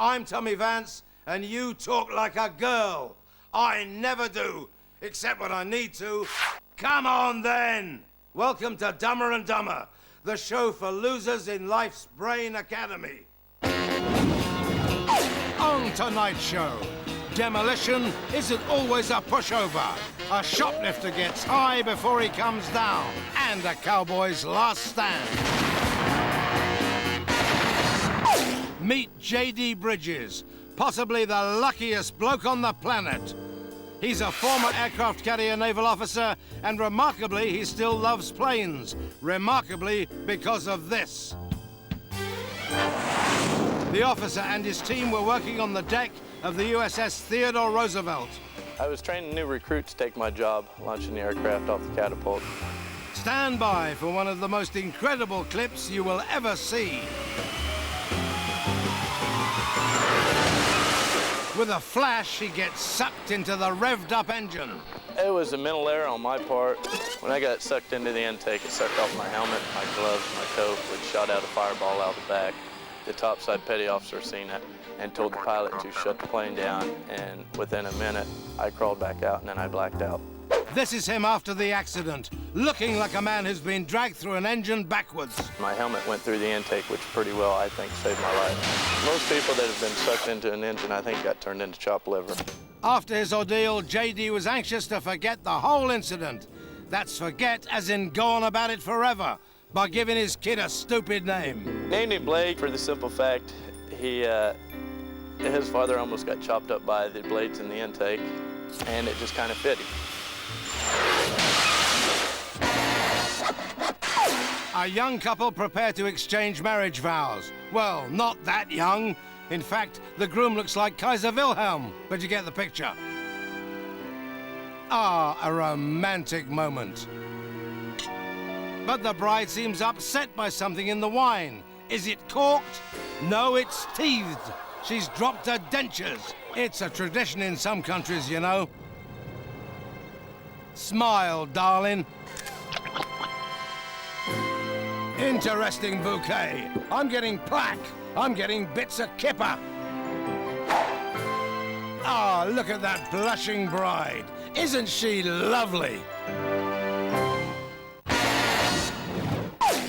I'm Tommy Vance, and you talk like a girl. I never do, except when I need to. Come on, then! Welcome to Dumber and Dumber, the show for losers in life's brain academy. On tonight's show, demolition isn't always a pushover. A shoplifter gets high before he comes down, and a cowboy's last stand. Meet J.D. Bridges, possibly the luckiest bloke on the planet. He's a former aircraft carrier naval officer, and remarkably, he still loves planes. Remarkably, because of this. The officer and his team were working on the deck of the USS Theodore Roosevelt. I was training new recruits to take my job, launching the aircraft off the catapult. Stand by for one of the most incredible clips you will ever see. With a flash, he gets sucked into the revved-up engine. It was a mental error on my part. When I got sucked into the intake, it sucked off my helmet, my gloves, my coat, which shot out a fireball out the back. The topside petty officer seen it and told the pilot to shut the plane down, and within a minute, I crawled back out and then I blacked out. This is him after the accident, looking like a man who's been dragged through an engine backwards. My helmet went through the intake, which pretty well, I think, saved my life. Most people that have been sucked into an engine, I think, got turned into chopped liver. After his ordeal, J.D. was anxious to forget the whole incident. That's forget as in go on about it forever, by giving his kid a stupid name. Named him Blake for the simple fact his father almost got chopped up by the blades in the intake, and it just kind of fit him. A young couple prepare to exchange marriage vows. Well, not that young. In fact, the groom looks like Kaiser Wilhelm, but you get the picture. Ah, a romantic moment. But the bride seems upset by something in the wine. Is it corked? No, it's teethed. She's dropped her dentures. It's a tradition in some countries, you know. Smile, darling. Interesting bouquet. I'm getting plaque. I'm getting bits of kipper. Ah, look at that blushing bride. Isn't she lovely?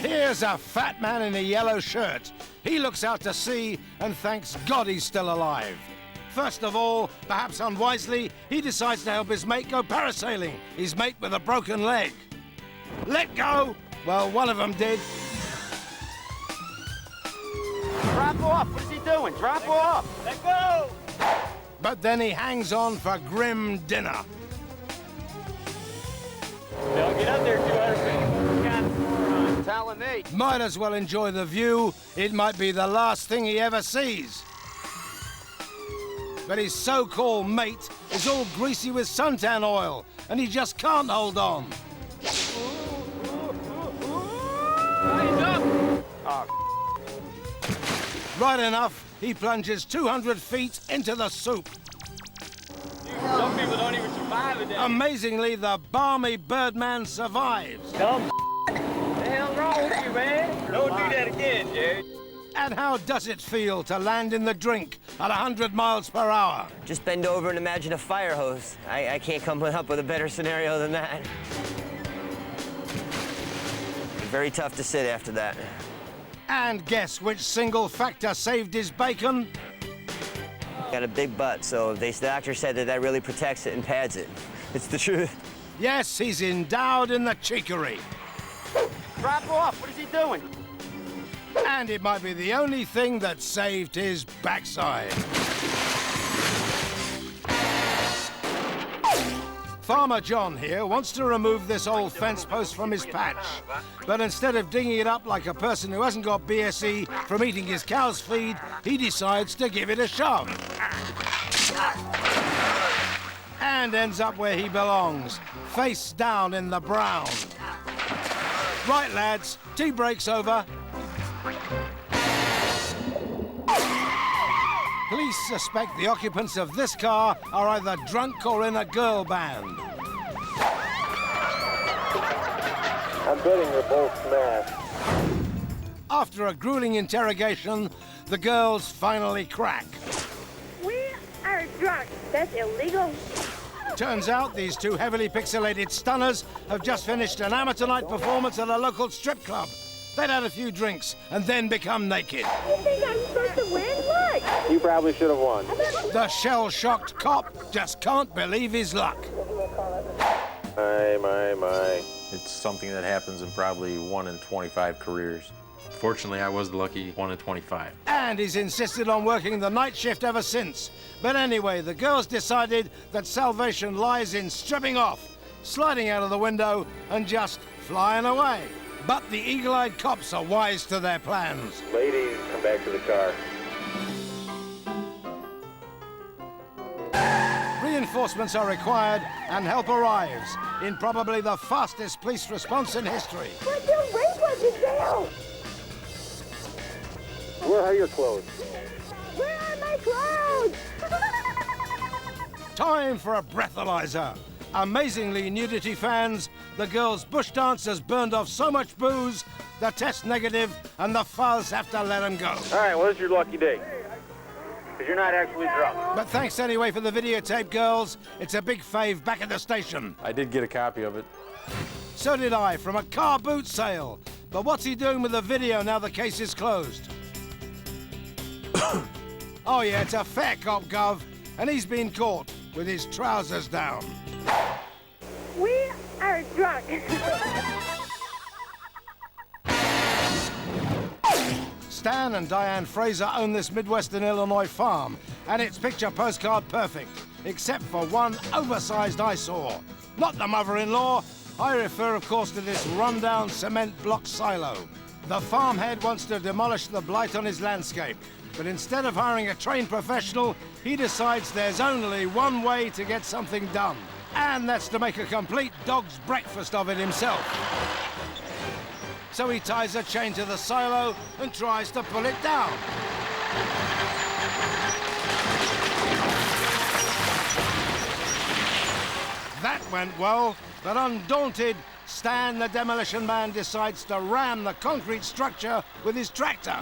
Here's a fat man in a yellow shirt. He looks out to sea and thanks God he's still alive. First of all, perhaps unwisely, he decides to help his mate go parasailing. His mate with a broken leg. Let go! Well, one of them did. Drop off! What is he doing? Drop off! Let go! But then he hangs on for grim dinner. Don't get up there, 200 feet. Got it. Telling me. Might as well enjoy the view. It might be the last thing he ever sees. But his so-called mate is all greasy with suntan oil, and he just can't hold on. Right enough, he plunges 200 feet into the soup. Some people don't even survive a day. Amazingly, the balmy Birdman survives. Dumb. What the hell's wrong with you, man? Don't do that again, Jerry. And how does it feel to land in the drink at 100 miles per hour? Just bend over and imagine a fire hose. I can't come up with a better scenario than that. Very tough to sit after that. And guess which single factor saved his bacon? Got a big butt, so the doctor said that really protects it and pads it. It's the truth. Yes, he's endowed in the cheekery. Drop off! What is he doing? And it might be the only thing that saved his backside. Farmer John here wants to remove this old fence post from his patch. But instead of digging it up like a person who hasn't got BSE from eating his cow's feed, he decides to give it a shove. And ends up where he belongs, face down in the brown. Right, lads, tea break's over. Police suspect the occupants of this car are either drunk or in a girl band. I'm betting you're both smashed. After a grueling interrogation, the girls finally crack. We are drunk. That's illegal. Turns out these two heavily pixelated stunners have just finished an amateur night performance at a local strip club. They'd had a few drinks and then become naked. You think I'm supposed to win? Look! You probably should have won. The shell-shocked cop just can't believe his luck. My. It's something that happens in probably 1 in 25 careers. Fortunately, I was the lucky 1 in 25. And he's insisted on working the night shift ever since. But anyway, the girls decided that salvation lies in stripping off, sliding out of the window, and just flying away. But the eagle-eyed cops are wise to their plans. Ladies, come back to the car. Reinforcements are required and help arrives in probably the fastest police response in history. But the rape was in jail! Where are your clothes? Where are my clothes? Time for a breathalyzer. Amazingly, nudity fans, the girls' bush dancers burned off so much booze, the test negative, and the fuzz have to let them go. All right, what is your lucky day? Because you're not actually drunk. But thanks anyway for the videotape, girls. It's a big fave back at the station. I did get a copy of it. So did I, from a car boot sale. But what's he doing with the video now the case is closed? Oh yeah, it's a fair cop, Gov, and he's been caught with his trousers down. We are drunk. Stan and Diane Fraser own this Midwestern Illinois farm, and it's picture postcard perfect, except for one oversized eyesore. Not the mother-in-law. I refer, of course, to this rundown cement block silo. The farmhead wants to demolish the blight on his landscape, but instead of hiring a trained professional, he decides there's only one way to get something done, and that's to make a complete dog's breakfast of it himself. So he ties a chain to the silo and tries to pull it down. That went well, but undaunted, Stan the Demolition Man decides to ram the concrete structure with his tractor.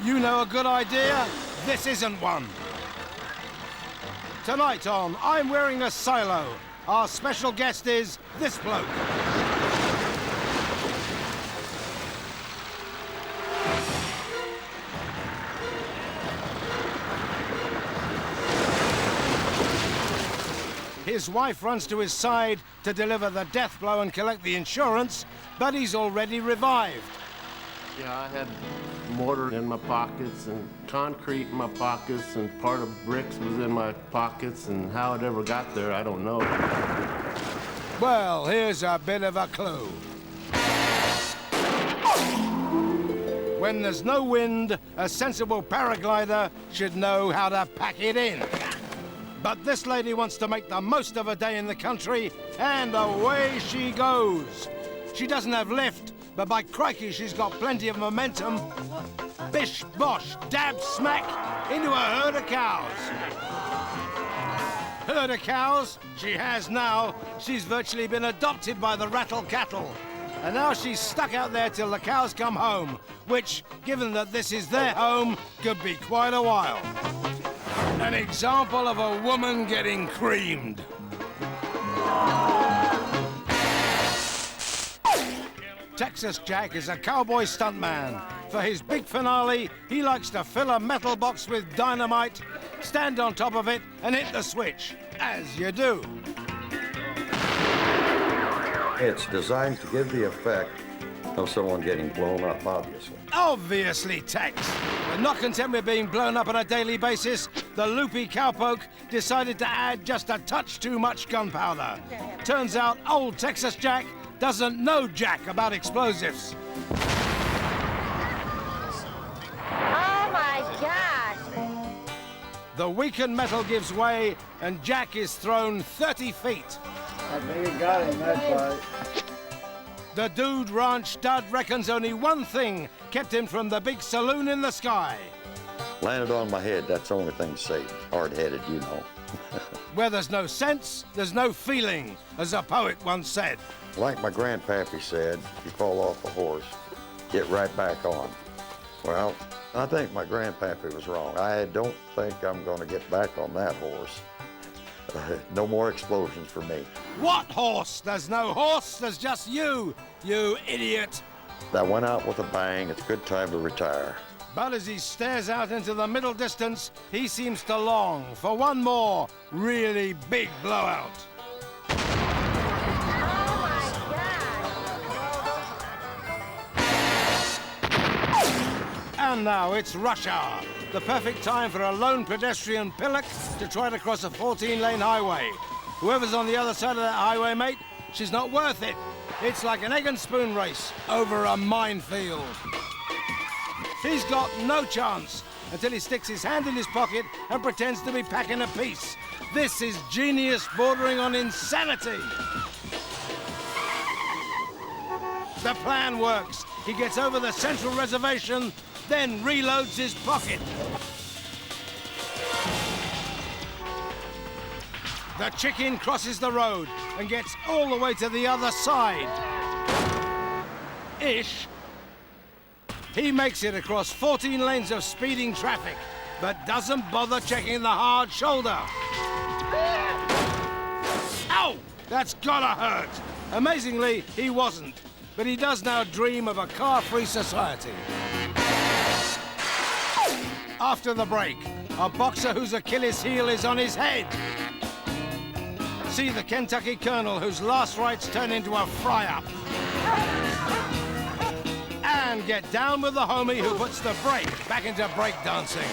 You know a good idea? This isn't one. Tonight on I'm Wearing a Silo, our special guest is this bloke. His wife runs to his side to deliver the death blow and collect the insurance, but he's already revived. Yeah, I had mortar in my pockets and concrete in my pockets, and part of bricks was in my pockets, and how it ever got there, I don't know. Well, here's a bit of a clue. When there's no wind, a sensible paraglider should know how to pack it in. But this lady wants to make the most of a day in the country, and away she goes. She doesn't have lift, but by crikey, she's got plenty of momentum. Bish, bosh, dab, smack, into a herd of cows. Herd of cows? She has now. She's virtually been adopted by the rattle cattle. And now she's stuck out there till the cows come home, which, given that this is their home, could be quite a while. An example of a woman getting creamed. Texas Jack is a cowboy stuntman. For his big finale, he likes to fill a metal box with dynamite, stand on top of it, and hit the switch, as you do. It's designed to give the effect of someone getting blown up, obviously. Obviously, Tex. But not content with being blown up on a daily basis, the loopy cowpoke decided to add just a touch too much gunpowder. Turns out old Texas Jack doesn't know jack about explosives. Oh my gosh! The weakened metal gives way, and Jack is thrown 30 feet. I think you got him that part. The Dude Ranch stud reckons only one thing kept him from the big saloon in the sky. Landed on my head, that's the only thing safe. Hard-headed, you know. Where there's no sense, there's no feeling, as a poet once said. Like my grandpappy said, you fall off a horse, get right back on. Well, I think my grandpappy was wrong. I don't think I'm going to get back on that horse. No more explosions for me. What horse? There's no horse, there's just you idiot. I went out with a bang. It's a good time to retire. But as he stares out into the middle distance, he seems to long for one more really big blowout. And now it's rush hour, the perfect time for a lone pedestrian pillock to try to cross a 14-lane highway. Whoever's on the other side of that highway, mate, she's not worth it. It's like an egg and spoon race over a minefield. He's got no chance until he sticks his hand in his pocket and pretends to be packing a piece. This is genius bordering on insanity. The plan works. He gets over the central reservation, then reloads his pocket. The chicken crosses the road and gets all the way to the other side. Ish. He makes it across 14 lanes of speeding traffic, but doesn't bother checking the hard shoulder. Ow! That's gotta hurt. Amazingly, he wasn't, but he does now dream of a car-free society. After the break, a boxer whose Achilles heel is on his head. See the Kentucky Colonel whose last rites turn into a fry-up. And get down with the homie who puts the break back into breakdancing.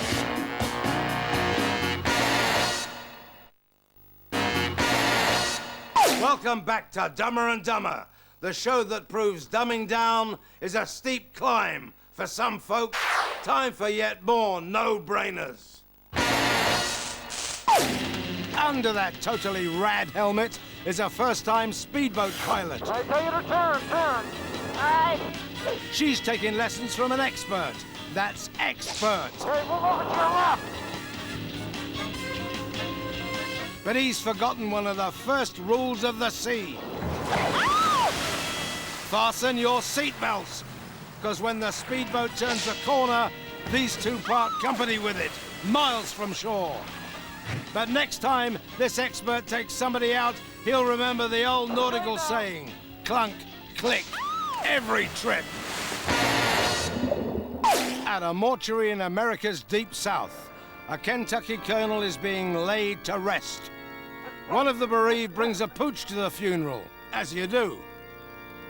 Welcome back to Dumber and Dumber, the show that proves dumbing down is a steep climb. For some folks, time for yet more no-brainers. Under that totally rad helmet is a first-time speedboat pilot. I tell you to turn. Aye. She's taking lessons from an expert. That's expert. Hey, move over to your left. But he's forgotten one of the first rules of the sea. Fasten your seatbelts, because when the speedboat turns a corner, these two part company with it, miles from shore. But next time this expert takes somebody out, he'll remember the old nautical saying, clunk, click, every trip. At a mortuary in America's deep south, a Kentucky colonel is being laid to rest. One of the bereaved brings a pooch to the funeral, as you do.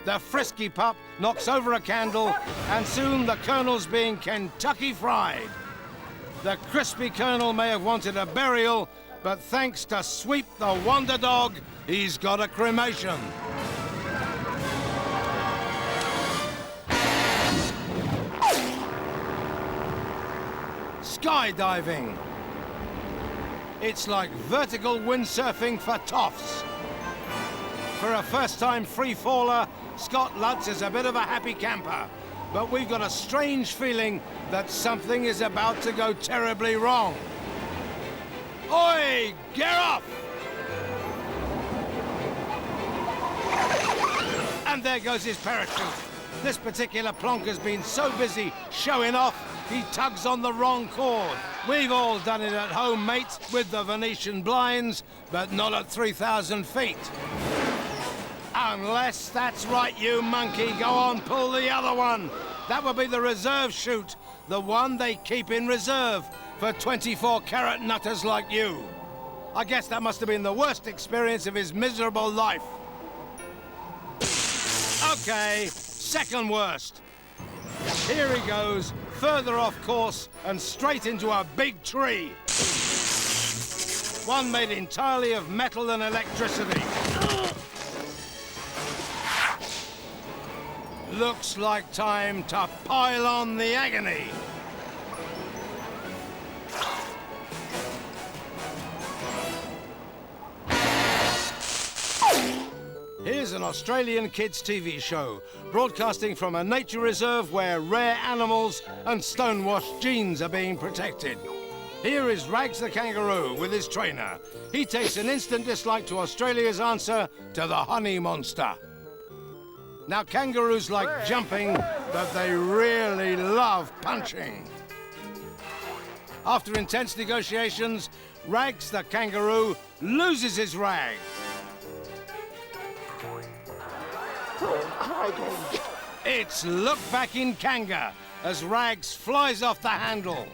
The frisky pup knocks over a candle, and soon the colonel's being Kentucky fried. The crispy colonel may have wanted a burial, but thanks to Sweep the Wonder Dog, he's got a cremation. Skydiving. It's like vertical windsurfing for toffs. For a first-time free-faller, Scott Lutz is a bit of a happy camper, but we've got a strange feeling that something is about to go terribly wrong. Oi, get off! And there goes his parachute. This particular plonk has been so busy showing off, he tugs on the wrong cord. We've all done it at home, mate, with the Venetian blinds, but not at 3,000 feet. Unless that's right, you monkey. Go on, pull the other one. That would be the reserve chute, the one they keep in reserve for 24-carat nutters like you. I guess that must have been the worst experience of his miserable life. Okay, second worst. Here he goes, further off course and straight into a big tree. One made entirely of metal and electricity. Looks like time to pile on the agony. Here's an Australian kids' TV show, broadcasting from a nature reserve where rare animals and stonewashed genes are being protected. Here is Rags the kangaroo with his trainer. He takes an instant dislike to Australia's answer to the honey monster. Now, kangaroos like jumping, but they really love punching. After intense negotiations, Rags the kangaroo loses his rag. It's look back in Kanga as Rags flies off the handle.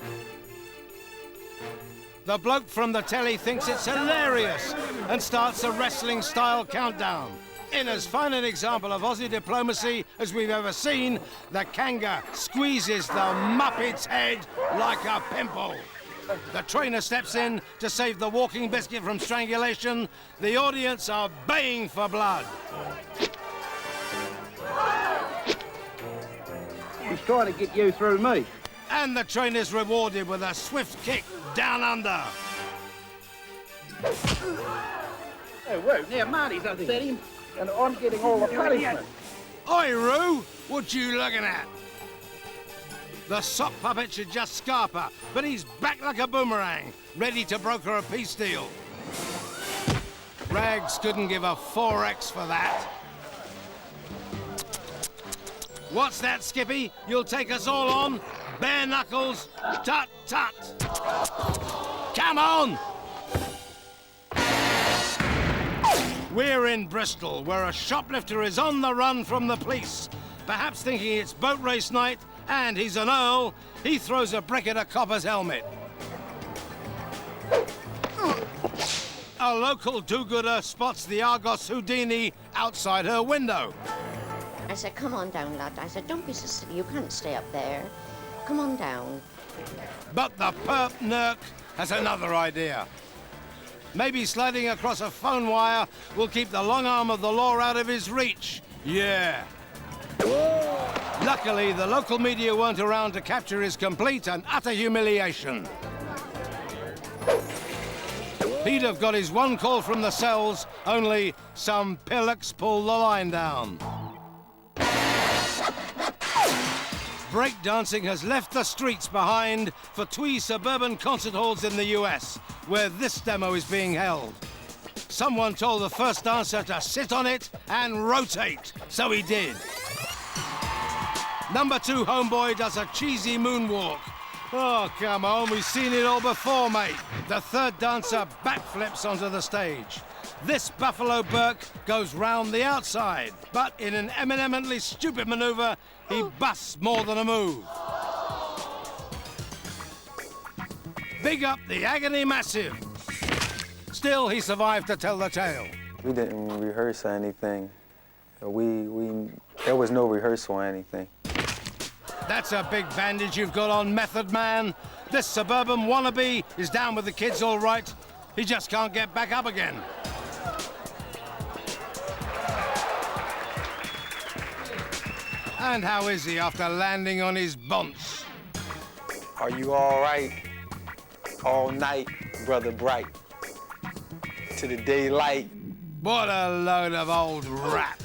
The bloke from the telly thinks it's hilarious and starts a wrestling-style countdown. In as fine an example of Aussie diplomacy as we've ever seen, the Kanga squeezes the Muppet's head like a pimple. The trainer steps in to save the walking biscuit from strangulation. The audience are baying for blood. He's trying to get you through me. And the trainer's rewarded with a swift kick down under. Oh, whoa, now Marty's upset him, and I'm getting all the punishment. Oi, Roo, what you looking at? The sock puppet should just scarper, but he's back like a boomerang, ready to broker a peace deal. Rags couldn't give a 4X for that. What's that, Skippy? You'll take us all on? Bare knuckles? Tut, tut. Come on! We're in Bristol, where a shoplifter is on the run from the police. Perhaps thinking it's boat race night, and he's an earl, he throws a brick at a copper's helmet. A local do-gooder spots the Argos Houdini outside her window. I said, come on down, lad. I said, don't be so silly. You can't stay up there. Come on down. But the perp Nurk has another idea. Maybe sliding across a phone wire will keep the long arm of the law out of his reach. Yeah. Luckily, the local media weren't around to capture his complete and utter humiliation. He'd have got his one call from the cells, only some pillocks pulled the line down. Breakdancing has left the streets behind for twee suburban concert halls in the US, where this demo is being held. Someone told the first dancer to sit on it and rotate, so he did. Number 2 homeboy does a cheesy moonwalk. Oh, come on, we've seen it all before, mate. The third dancer backflips onto the stage. This Buffalo Burke goes round the outside, but in an eminently stupid maneuver, he busts more than a move. Big up the Agony Massive. Still, he survived to tell the tale. We didn't rehearse or anything. There was no rehearsal or anything. That's a big bandage you've got on, Method Man. This suburban wannabe is down with the kids all right. He just can't get back up again. And how is he after landing on his bonce? Are you all right? All night, brother bright. To the daylight. What a load of old rap.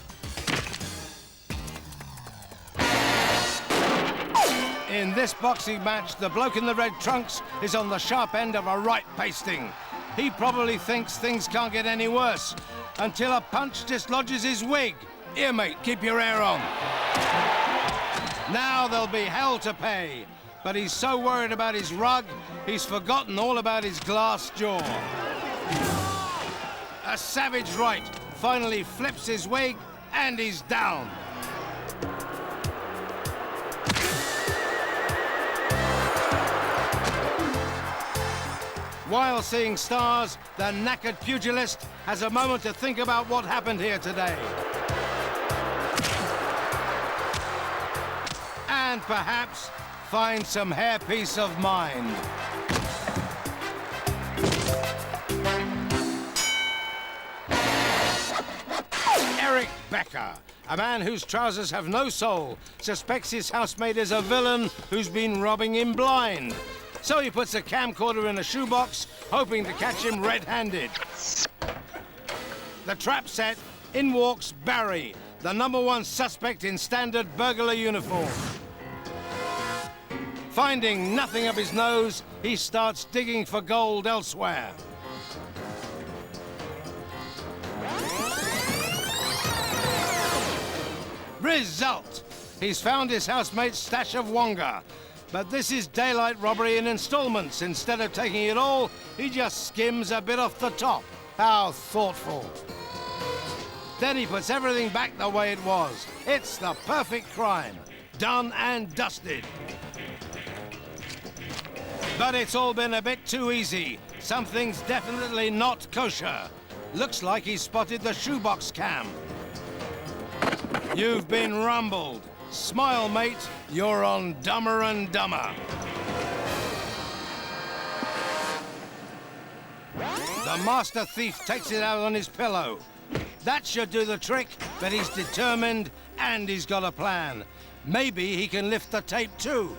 In this boxing match, the bloke in the red trunks is on the sharp end of a right pasting. He probably thinks things can't get any worse until a punch dislodges his wig. Here, mate, keep your hair on. Now there'll be hell to pay, but he's so worried about his rug, he's forgotten all about his glass jaw. A savage right finally flips his wig, and he's down. While seeing stars, the knackered pugilist has a moment to think about what happened here today. And perhaps find some hairpiece of mind. Eric Becker, a man whose trousers have no sole, suspects his housemate is a villain who's been robbing him blind. So he puts a camcorder in a shoebox, hoping to catch him red-handed. The trap set, in walks Barry, the #1 suspect in standard burglar uniform. Finding nothing up his nose, he starts digging for gold elsewhere. Result! He's found his housemate's stash of wonga. But this is daylight robbery in installments. Instead of taking it all, he just skims a bit off the top. How thoughtful. Then he puts everything back the way it was. It's the perfect crime. Done and dusted. But it's all been a bit too easy. Something's definitely not kosher. Looks like he's spotted the shoebox cam. You've been rumbled. Smile, mate, you're on Dumber and Dumber. The master thief takes it out on his pillow. That should do the trick, but he's determined and he's got a plan. Maybe he can lift the tape too.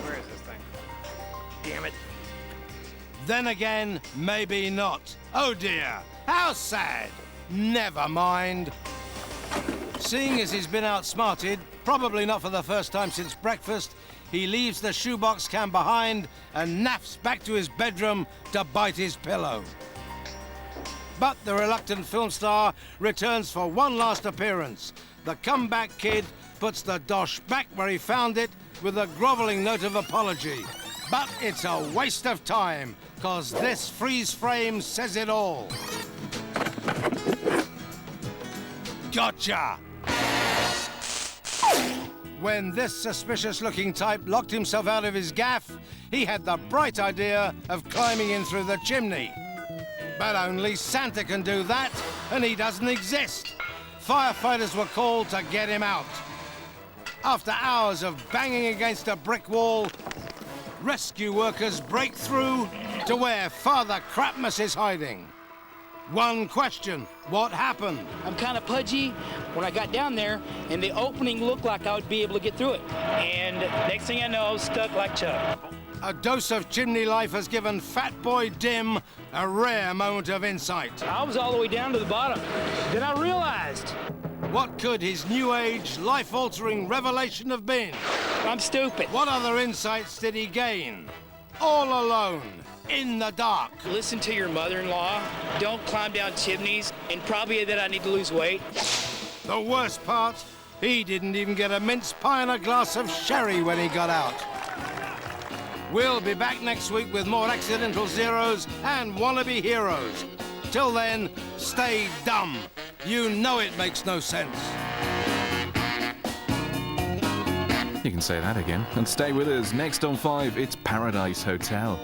Where is this thing? Damn it. Then again, maybe not. Oh dear, how sad. Never mind. Seeing as he's been outsmarted, probably not for the first time since breakfast, he leaves the shoebox cam behind and naffs back to his bedroom to bite his pillow. But the reluctant film star returns for one last appearance. The comeback kid puts the dosh back where he found it with a groveling note of apology. But it's a waste of time, cause this freeze frame says it all. Gotcha! When this suspicious-looking type locked himself out of his gaff, he had the bright idea of climbing in through the chimney. But only Santa can do that, and he doesn't exist. Firefighters were called to get him out. After hours of banging against a brick wall, rescue workers break through to where Father Crapmas is hiding. One question, what happened? I'm kind of pudgy when I got down there, and the opening looked like I would be able to get through it. And next thing I know, I was stuck like Chuck. A dose of chimney life has given Fat Boy Dim a rare moment of insight. I was all the way down to the bottom. Then I realized. What could his new age, life-altering revelation have been? I'm stupid. What other insights did he gain? All alone, in the dark. Listen to your mother-in-law. Don't climb down chimneys. And probably that I need to lose weight. The worst part, he didn't even get a mince pie and a glass of sherry when he got out. We'll be back next week with more accidental zeros and wannabe heroes. Till then, stay dumb. You know it makes no sense. You can say that again. And stay with us. Next on 5, it's Paradise Hotel.